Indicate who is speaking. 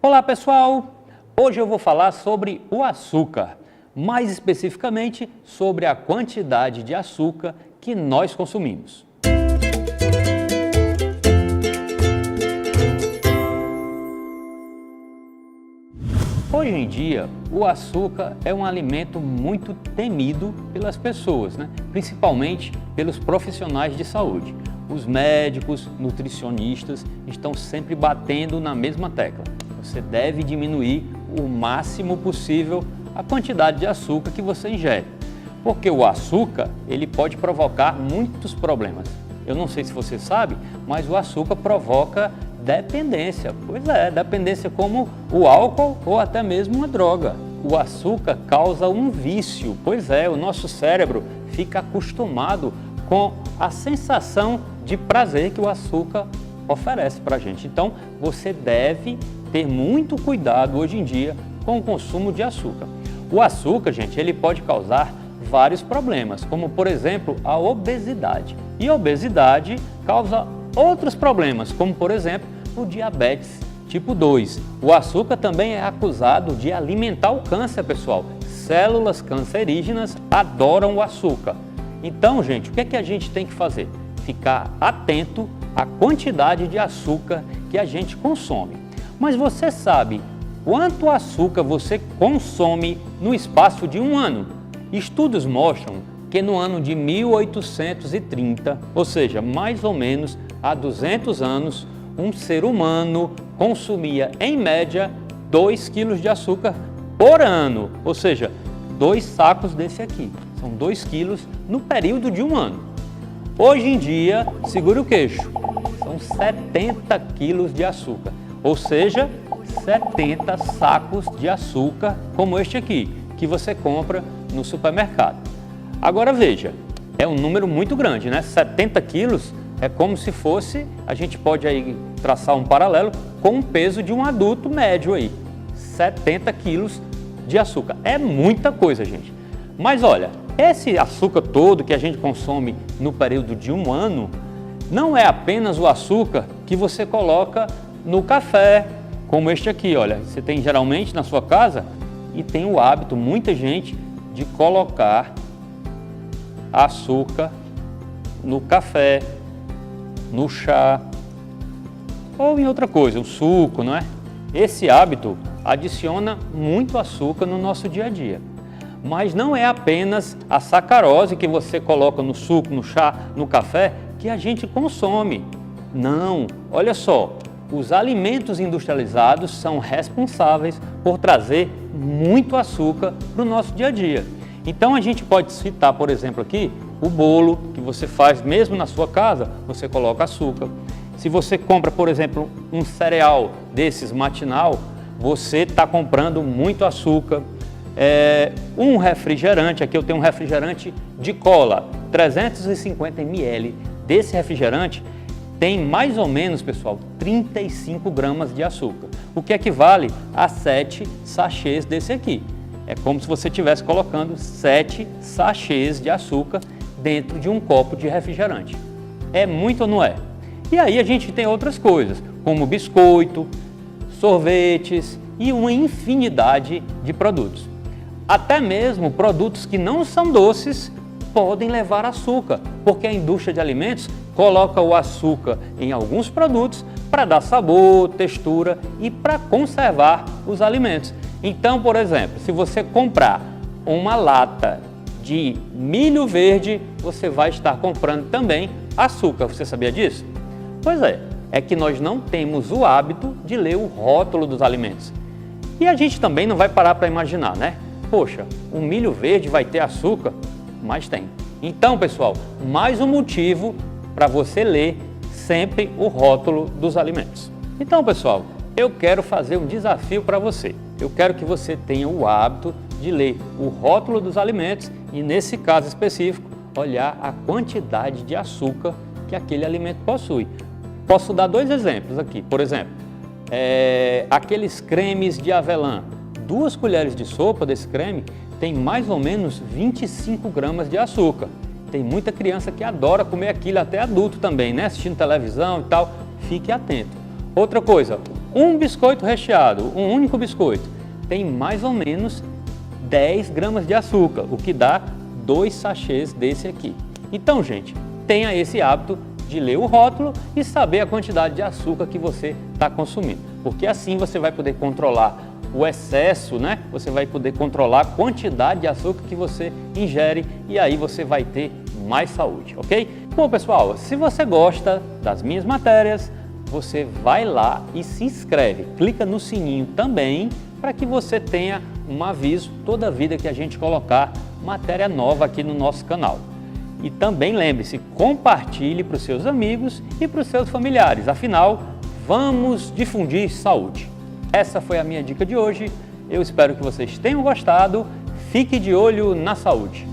Speaker 1: Olá pessoal, hoje eu vou falar sobre o açúcar, mais especificamente sobre a quantidade de açúcar que nós consumimos. Hoje em dia, o açúcar é um alimento muito temido pelas pessoas, principalmente pelos profissionais de saúde. Os médicos, nutricionistas estão sempre batendo na mesma tecla. Você deve diminuir o máximo possível a quantidade de açúcar que você ingere, porque o açúcar ele pode provocar muitos problemas. Eu não sei se você sabe, mas o açúcar provoca dependência. Pois é, dependência como o álcool ou até mesmo uma droga. O açúcar causa um vício. Pois é, o nosso cérebro fica acostumado com a sensação de prazer que o açúcar oferece para a gente. Então, você deve ter muito cuidado hoje em dia com o consumo de açúcar. O açúcar, gente, ele pode causar vários problemas, como por exemplo a obesidade. E a obesidade causa outros problemas, como por exemplo o diabetes tipo 2. O açúcar também é acusado de alimentar o câncer, pessoal. Células cancerígenas adoram o açúcar. Então, gente, o que é que a gente tem que fazer? Ficar atento à quantidade de açúcar que a gente consome. Mas você sabe quanto açúcar você consome no espaço de um ano? Estudos mostram que no ano de 1830, ou seja, mais ou menos há 200 anos, um ser humano consumia em média 2 quilos de açúcar por ano, ou seja, 2 sacos desse aqui. São 2 quilos no período de um ano. Hoje em dia, segura o queixo, são 70 quilos de açúcar, ou seja, 70 sacos de açúcar como este aqui, que você compra no supermercado. Agora veja, é um número muito grande, 70 quilos é como se fosse, a gente pode aí traçar um paralelo com o peso de um adulto médio aí. 70 quilos de açúcar. É muita coisa, gente. Mas olha, esse açúcar todo que a gente consome no período de um ano, não é apenas o açúcar que você coloca no café, como este aqui, olha. Você tem geralmente na sua casa e tem o hábito, muita gente, de colocar açúcar no café, no chá ou em outra coisa, um suco, não é? Esse hábito adiciona muito açúcar no nosso dia a dia. Mas não é apenas a sacarose que você coloca no suco, no chá, no café que a gente consome. Não, olha só, os alimentos industrializados são responsáveis por trazer muito açúcar para o nosso dia a dia. Então a gente pode citar, por exemplo, aqui o bolo que você faz mesmo na sua casa, você coloca açúcar. Se você compra, por exemplo, um cereal desses matinal, você está comprando muito açúcar. Um refrigerante, aqui eu tenho um refrigerante de cola, 350 ml. Desse refrigerante tem mais ou menos, pessoal, 35 gramas de açúcar, o que equivale a 7 sachês desse aqui. É como se você estivesse colocando 7 sachês de açúcar dentro de um copo de refrigerante. É muito ou não é? E aí a gente tem outras coisas, como biscoito, sorvetes e uma infinidade de produtos. Até mesmo produtos que não são doces podem levar açúcar, porque a indústria de alimentos coloca o açúcar em alguns produtos para dar sabor, textura e para conservar os alimentos. Então, por exemplo, se você comprar uma lata de milho verde, você vai estar comprando também açúcar. Você sabia disso? Pois é que nós não temos o hábito de ler o rótulo dos alimentos. E a gente também não vai parar para imaginar, Poxa, o milho verde vai ter açúcar? Mas tem. Então, pessoal, mais um motivo para você ler sempre o rótulo dos alimentos. Então, pessoal, eu quero fazer um desafio para você. Eu quero que você tenha o hábito de ler o rótulo dos alimentos e, nesse caso específico, olhar a quantidade de açúcar que aquele alimento possui. Posso dar 2 exemplos aqui. Por exemplo, aqueles cremes de avelã. 2 colheres de sopa desse creme tem mais ou menos 25 gramas de açúcar. Tem muita criança que adora comer aquilo, até adulto também, assistindo televisão e tal. Fique atento. Outra coisa, um biscoito recheado, um único biscoito, tem mais ou menos 10 gramas de açúcar, o que dá 2 sachês desse aqui. Então, gente, tenha esse hábito de ler o rótulo e saber a quantidade de açúcar que você está consumindo, porque assim você vai poder controlar o excesso, né? Você vai poder controlar a quantidade de açúcar que você ingere e aí você vai ter mais saúde, ok? Bom, pessoal, se você gosta das minhas matérias, você vai lá e se inscreve, clica no sininho também para que você tenha um aviso toda vida que a gente colocar matéria nova aqui no nosso canal. E também lembre-se, compartilhe para os seus amigos e para os seus familiares, afinal, vamos difundir saúde. Essa foi a minha dica de hoje, eu espero que vocês tenham gostado, fique de olho na saúde.